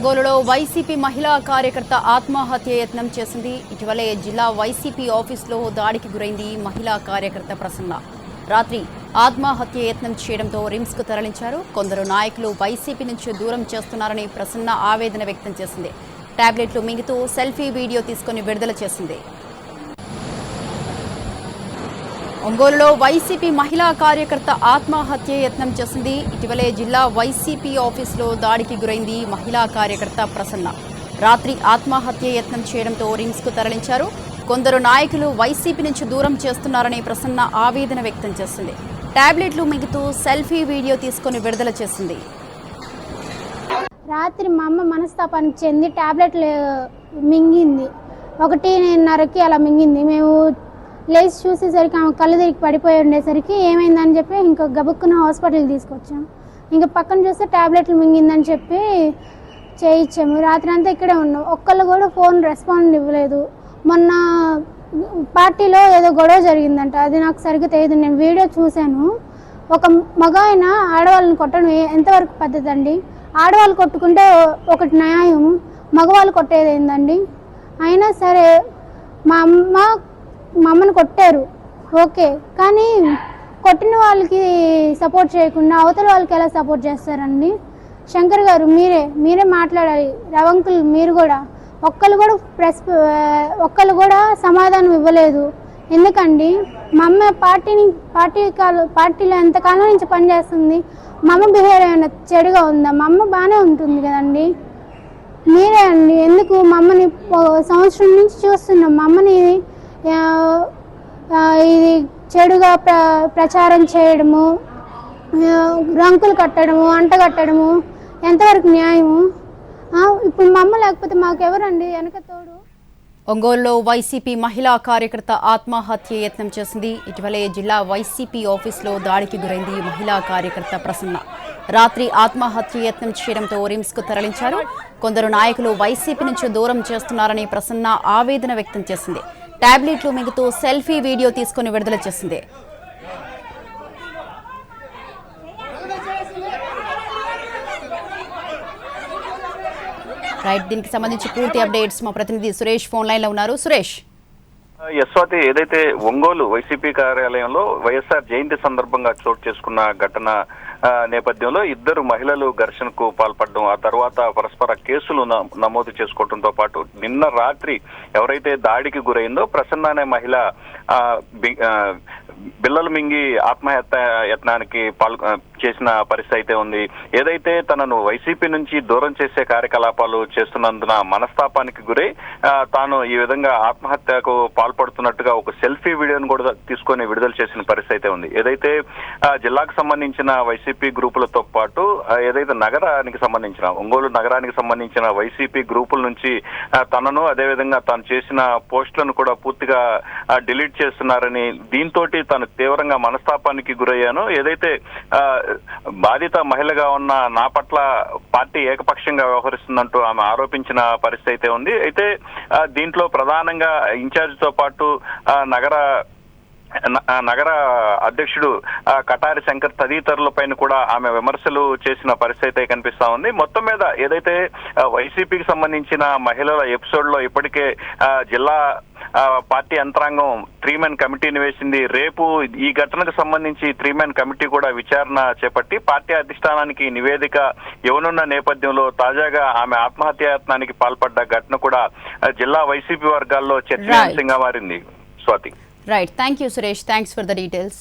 ఒంగోలులో వైసీపీ మహిళా కార్యకర్త ఆత్మహత్య యత్నం చేసింది. ఇటీవలే జిల్లా వైసీపీ ఆఫీసులో దాడికి గురైంది మహిళా కార్యకర్త ప్రసన్న. రాత్రి ఆత్మహత్య యత్నం చేయడంతో రిమ్స్కు తరలించారు. కొందరు నాయకులు వైసీపీ నుంచి దూరం చేస్తున్నారని ప్రసన్న ఆవేదన వ్యక్తం చేసింది. టాబ్లెట్లు మింగుతూ సెల్ఫీ వీడియో తీసుకుని విడుదల చేసింది. ఒంగోలులో వైసీపీ మహిళా కార్యకర్త ఆత్మహత్య యత్నం చేసింది. ఇటీవలే జిల్లా వైసీపీ ఆఫీసులో దాడికి గురైంది మహిళా కార్యకర్త ప్రసన్న. రాత్రి ఆత్మహత్య యత్నం చేయడంతో రిమ్స్కు తరలించారు. కొందరు నాయకులు వైసీపీ నుంచి దూరం చేస్తున్నారని ప్రసన్న ఆవేదన వ్యక్తం చేసింది. టాబ్లెట్లు మింగుతూ సెల్ఫీ వీడియో తీసుకుని విడుదల చేసింది. రాత్రి మా అమ్మ మనస్తాపానికి చెంది టాబ్లెట్లు మింగింది. 1:30కి అలా మింగింది. మేము లేచి చూసేసరికి ఆమె కళ్ళు తిరిగి పడిపోయి ఉండేసరికి ఏమైందని చెప్పి ఇంకా గబుక్కున హాస్పిటల్కి తీసుకొచ్చాం. ఇంకా పక్కన చూస్తే టాబ్లెట్లు మింగిందని చెప్పి చేయించాము. రాత్రి అంతా ఇక్కడే ఉన్నాం. ఒక్కళ్ళు కూడా ఫోన్ రెస్పాండ్ ఇవ్వలేదు. మొన్న పార్టీలో ఏదో గొడవ జరిగిందంట, అది నాకు సరిగ్గా తెలియదు. నేను వీడియో చూశాను. ఒక మగ ఆయన ఆడవాళ్ళని కొట్టడం ఎంతవరకు పద్ధతి అండి? ఆడవాళ్ళు కొట్టుకుంటే ఒకటి న్యాయం, మగవాళ్ళు కొట్టేది ఏందండి? అయినా సరే మా అమ్మని కొట్టారు, ఓకే, కానీ కొట్టిన వాళ్ళకి సపోర్ట్ చేయకుండా అవతల వాళ్ళకి ఎలా సపోర్ట్ చేస్తారండి? శంకర్ గారు మీరే మాట్లాడాలి. రవంకుల్ మీరు కూడా ఒక్కళ్ళు కూడా సమాధానం ఇవ్వలేదు. ఎందుకండి? మా అమ్మ పార్టీలో ఎంతకాలం నుంచి పనిచేస్తుంది. మా అమ్మ బిహేవియర్ ఏమైనా చెడుగా ఉందా? మా అమ్మ బాగానే ఉంటుంది కదండి. మీరే అండి, ఎందుకు మా అమ్మని సంవత్సరం నుంచి చూస్తున్నాం. మా అమ్మని ఇది చెడుగా ప్రచారం చేయడము, రంకులు కట్టడము, అంటగట్టడము ఎంతవరకు న్యాయము? ఇప్పుడు మా అమ్మ లేకపోతే మాకెవరండి వెనక తోడు? ఒంగోలులో వైసీపీ మహిళా కార్యకర్త ఆత్మహత్య యత్నం చేసింది. ఇటీవలే జిల్లా వైసీపీ ఆఫీసులో దాడికి గురైంది మహిళా కార్యకర్త ప్రసన్న. రాత్రి ఆత్మహత్య యత్నం చేయడంతో రిమ్స్కు తరలించారు. కొందరు నాయకులు వైసీపీ నుంచి దూరం చేస్తున్నారని ప్రసన్న ఆవేదన వ్యక్తం చేసింది. టాబ్లెట్లు మింగుతూ సెల్ఫీ వీడియో తీసుకుని విడుదల చేసింది. రైట్, దీనికి సంబంధించి పూర్తి అప్డేట్స్ మా ప్రతినిధి సురేష్ ఫోన్ లైన్ లో ఉన్నారు. సురేష్. యశ్వతి, ఏదైతే ఒంగోలు వైసీపీ కార్యాలయంలో వైఎస్ఆర్ జయంతి సందర్భంగా చోటు చేసుకున్న ఘటన నేపథ్యంలో ఇద్దరు మహిళలు ఘర్షణకు పాల్పడడం, ఆ తర్వాత పరస్పర కేసులు నమోదు చేసుకోవడంతో పాటు నిన్న రాత్రి ఎవరైతే దాడికి గురైందో ప్రసన్న అనే మహిళ బిల్లలు మింగి ఆత్మహత్య యత్నానికి చేసిన పరిస్థితి అయితే ఉంది. ఏదైతే తనను వైసీపీ నుంచి దూరం చేసే కార్యకలాపాలు చేస్తున్నందున మనస్తాపానికి గురై తాను ఈ విధంగా ఆత్మహత్యకు పాల్పడుతున్నట్టుగా ఒక సెల్ఫీ వీడియోను కూడా తీసుకొని విడుదల చేసిన పరిస్థితి అయితే ఉంది. ఏదైతే జిల్లాకు సంబంధించిన వైసీపీ గ్రూపులతో పాటు ఏదైతే ఒంగోలు నగరానికి సంబంధించిన వైసీపీ గ్రూపుల నుంచి తనను అదేవిధంగా తాను చేసిన పోస్టులను కూడా పూర్తిగా డిలీట్ చేస్తున్నారని, దీంతో తను తీవ్రంగా మనస్తాపానికి గురయ్యాను. ఏదైతే బాధిత మహిళగా ఉన్న నా పట్ల పార్టీ ఏకపక్షంగా వ్యవహరిస్తుందంటూ ఆమె ఆరోపించిన పరిస్థితి అయితే ఉంది. అయితే దీంట్లో ప్రధానంగా ఇన్ఛార్జితో పాటు నగర అధ్యక్షుడు కటారి శంకర్ తదితరులపైన కూడా ఆమె విమర్శలు చేసిన పరిస్థితి కనిపిస్తా ఉంది. మొత్తం మీద ఏదైతే వైసీపీకి సంబంధించిన మహిళల ఎపిసోడ్ లో ఇప్పటికే జిల్లా పార్టీ యంత్రాంగం 3-man కమిటీని వేసింది. రేపు ఈ ఘటనకు సంబంధించి 3-man కమిటీ కూడా విచారణ చేపట్టి పార్టీ అధిష్టానానికి నివేదిక ఇవ్వనున్న నేపథ్యంలో తాజాగా ఆమె ఆత్మహత్యాయత్నానికి పాల్పడ్డ ఘటన కూడా జిల్లా వైసీపీ వర్గాల్లో చర్చనీయాంశంగా మారింది. Swathi. Right. Thank you, Suresh. Thanks for the details.